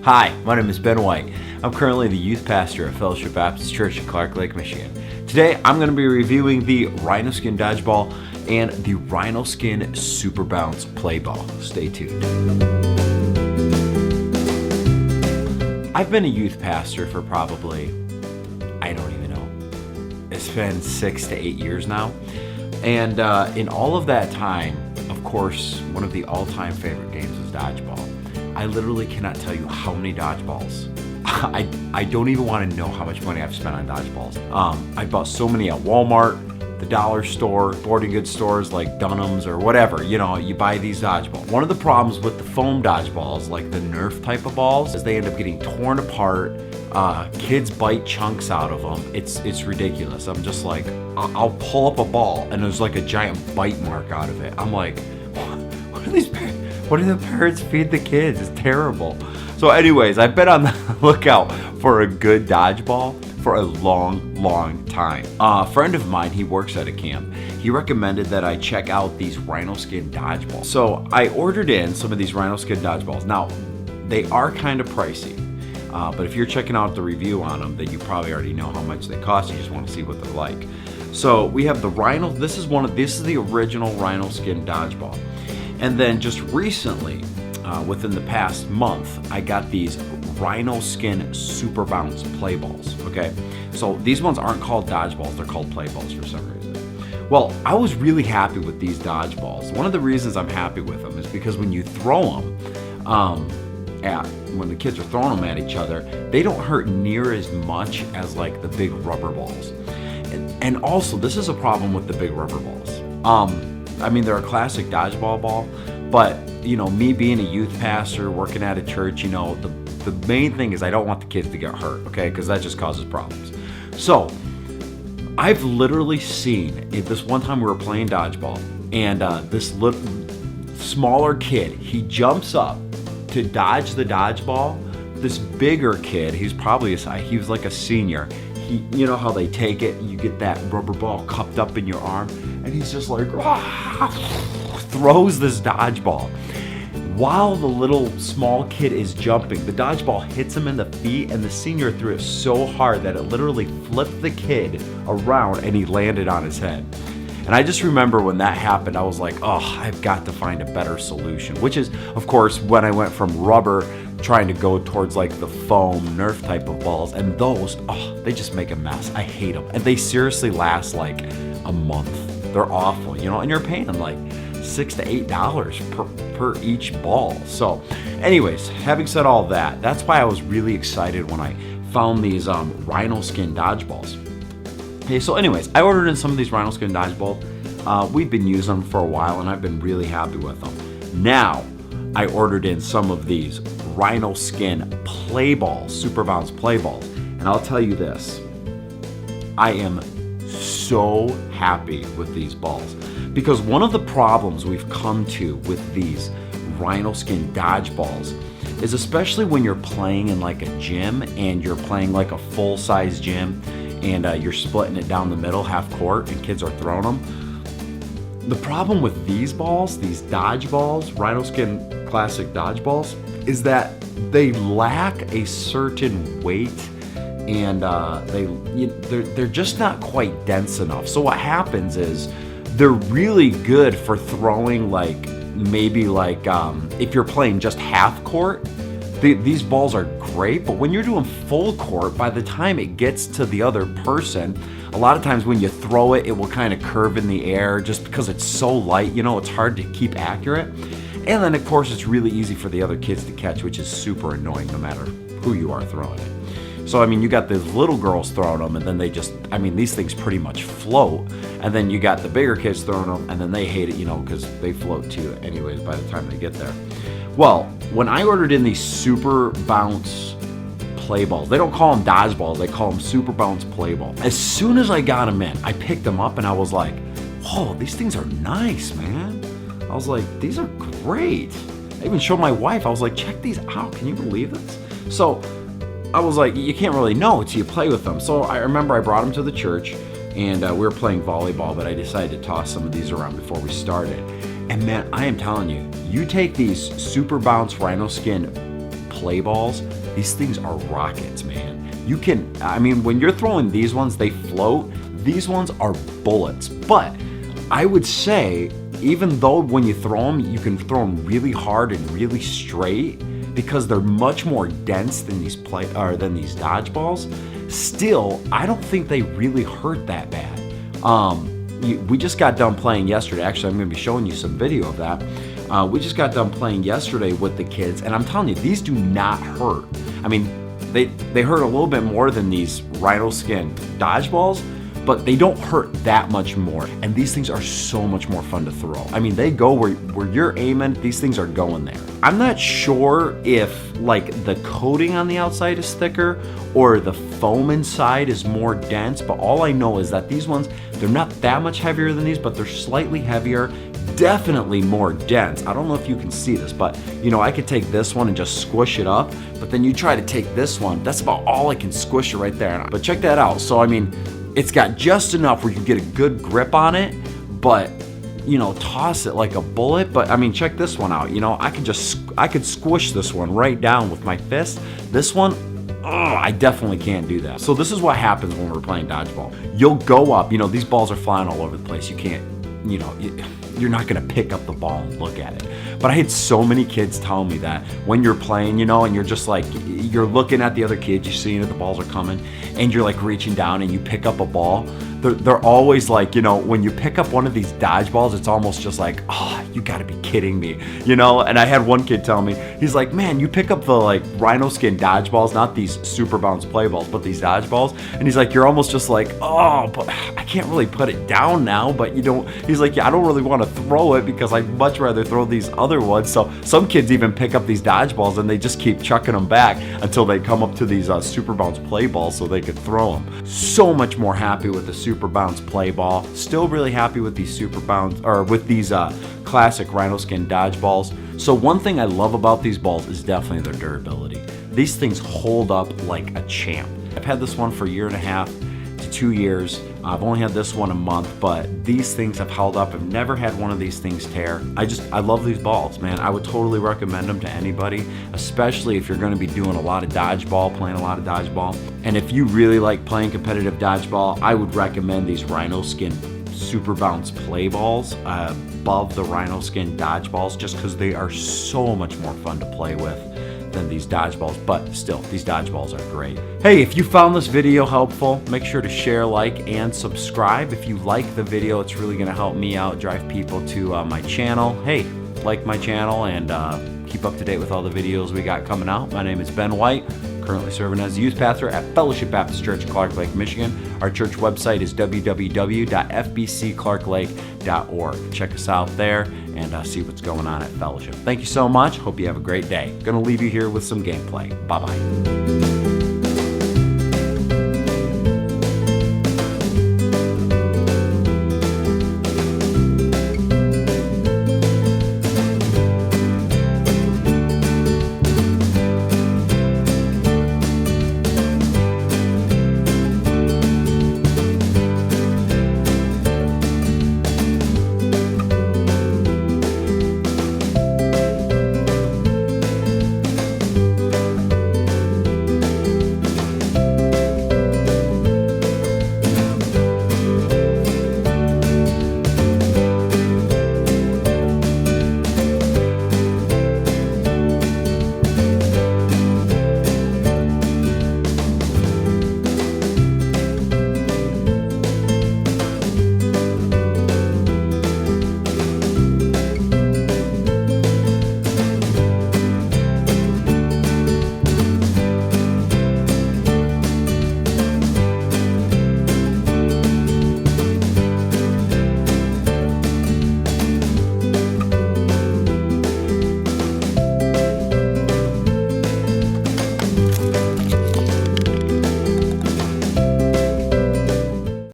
Hi, my name is Ben White. I'm currently the youth pastor at Fellowship Baptist Church in Clark Lake, Michigan. Today, I'm going to be reviewing the Rhino Skin Dodgeball and the Rhino Skin Super Bounce Playball. Stay tuned. I've been a youth pastor for probably, I don't even know, it's been 6 to 8 years now. And in all of that time, of course, one of the all-time favorite games is dodgeball. I literally cannot tell you how many dodgeballs. I don't even want to know how much money I've spent on dodgeballs. I bought so many at Walmart, the dollar store, sporting goods stores like Dunham's or whatever. You know, you buy these dodgeballs. One of the problems with the foam dodgeballs, like the Nerf type of balls, is they end up getting torn apart. Kids bite chunks out of them. It's ridiculous. I'm just like, I'll pull up a ball and there's like a giant bite mark out of it. I'm like, what are these parents? What do the parents feed the kids? It's terrible. So anyways, I've been on the lookout for a good dodgeball for a long time. A friend of mine, he works at a camp. He recommended that I check out these Rhino Skin Dodgeballs. So I ordered in some of these Rhino Skin Dodgeballs. Now, they are kind of pricey. But if you're checking out the review on them, then you probably already know how much they cost. You just want to see what they're like. So we have the Rhino. This is the original Rhino Skin Dodgeball. And then just recently, within the past month, I got these Rhino Skin Super Bounce Playballs, okay? So these ones aren't called dodgeballs, they're called playballs for some reason. Well, I was really happy with these dodgeballs. One of the reasons I'm happy with them is because when you throw them, when the kids are throwing them at each other, they don't hurt near as much as like the big rubber balls. And also, this is a problem with the big rubber balls. I mean, they're a classic dodgeball ball, but, you know, me being a youth pastor, working at a church, you know, the main thing is I don't want the kids to get hurt, okay? Because that just causes problems. So, I've literally seen, this one time we were playing dodgeball, and this little, smaller kid, he jumps up to dodge the dodgeball. This bigger kid, he was like a senior. You know how they take it, you get that rubber ball cupped up in your arm, and he's just like, throws this dodgeball. While the little small kid is jumping, the dodgeball hits him in the feet, and the senior threw it so hard that it literally flipped the kid around and he landed on his head. And I just remember when that happened, I was like, oh, I've got to find a better solution, which is, of course, when I went from rubber trying to go towards like the foam Nerf type of balls, and those, oh, they just make a mess. I hate them. And they seriously last like a month. They're awful, you know, and you're paying like $6 to $8 per each ball. So anyways, having said all that, that's why I was really excited when I found these Rhino Skin Dodgeballs. Okay, so anyways, I ordered in some of these Rhino Skin Dodgeballs. We've been using them for a while, and I've been really happy with them. Now, I ordered in some of these Rhino Skin Playballs, Super Bounce Playballs. And I'll tell you this, I am so happy with these balls. Because one of the problems we've come to with these Rhino Skin Dodgeballs is, especially when you're playing in like a gym and you're playing like a full-size gym, and you're splitting it down the middle, half court, and kids are throwing them. The problem with these balls, these dodgeballs, Rhino Skin Classic dodgeballs, is that they lack a certain weight, and they're just not quite dense enough. So what happens is they're really good for throwing like maybe like if you're playing just half court. These balls are great, but when you're doing full court, by the time it gets to the other person, a lot of times when you throw it, it will kind of curve in the air just because it's so light, you know, it's hard to keep accurate. And then, of course, it's really easy for the other kids to catch, which is super annoying no matter who you are throwing it. So, I mean, you got the little girls throwing them, and then these things pretty much float. And then you got the bigger kids throwing them, and then they hate it, you know, because they float too anyways by the time they get there. Well, when I ordered in these Super Bounce Playballs, they don't call them dodgeballs, they call them Super Bounce Playball. As soon as I got them in, I picked them up and I was like, whoa, these things are nice, man. I was like, these are great. I even showed my wife, I was like, check these out, can you believe this? So I was like, you can't really know until you play with them. So I remember I brought them to the church, and we were playing volleyball, but I decided to toss some of these around before we started. And man, I am telling you, you take these Super Bounce Rhino Skin play balls, these things are rockets, man. You can, I mean, when you're throwing these ones, they float. These ones are bullets. But I would say, even though when you throw them, you can throw them really hard and really straight, because they're much more dense than these dodgeballs, still, I don't think they really hurt that bad. We just got done playing yesterday. Actually, I'm going to be showing you some video of that. We just got done playing yesterday with the kids, and I'm telling you, these do not hurt. I mean, they hurt a little bit more than these Rhino Skin dodgeballs, but they don't hurt that much more. And these things are so much more fun to throw. I mean, they go where you're aiming, these things are going there. I'm not sure if like the coating on the outside is thicker or the foam inside is more dense, but all I know is that these ones, they're not that much heavier than these, but they're slightly heavier, definitely more dense. I don't know if you can see this, but you know, I could take this one and just squish it up, but then you try to take this one, that's about all I can squish it right there. But check that out. So I mean, it's got just enough where you get a good grip on it, but you know, toss it like a bullet. But I mean, check this one out. You know, I could squish this one right down with my fist. This one, oh, I definitely can't do that. So this is what happens when we're playing dodgeball. You'll go up, you know, these balls are flying all over the place. You can't, you know, you're not gonna pick up the ball and look at it. But I had so many kids tell me that when you're playing, you know, and you're just like, you're looking at the other kids, you're seeing that the balls are coming, and you're like reaching down and you pick up a ball. They're always like, you know, when you pick up one of these dodgeballs, it's almost just like, oh, you gotta be kidding me, you know? And I had one kid tell me, he's like, man, you pick up the like Rhino Skin dodgeballs, not these Super Bounce play balls, but these dodgeballs. And he's like, you're almost just like, oh, but I can't really put it down now, but you don't, he's like, yeah, I don't really want to throw it because I'd much rather throw these other ones. So some kids even pick up these dodgeballs and they just keep chucking them back until they come up to these Super Bounce play balls so they could throw them. So much more happy with the Super Bounce play ball. Still really happy with these Super Bounce, or with these classic Rhino Skin dodgeballs. So one thing I love about these balls is definitely their durability. These things hold up like a champ. I've had this one for 1.5 to 2 years. I've only had this one a month, but these things have held up. I've never had one of these things tear. I love these balls, man. I would totally recommend them to anybody, especially if you're gonna be doing a lot of dodgeball, playing a lot of dodgeball. And if you really like playing competitive dodgeball, I would recommend these Rhino Skin Super Bounce play balls above the Rhino Skin dodgeballs, just because they are so much more fun to play with than these dodgeballs. But still, these dodgeballs are great. Hey, if you found this video helpful, make sure to share, like, and subscribe. If you like the video, it's really gonna help me out, drive people to my channel. Hey, like my channel and keep up to date with all the videos we got coming out. My name is Ben White, currently serving as a youth pastor at Fellowship Baptist Church in Clark Lake, Michigan. Our church website is www.fbcclarklake.org. Check us out there and see what's going on at Fellowship. Thank you so much. Hope you have a great day. Gonna leave you here with some gameplay. Bye-bye.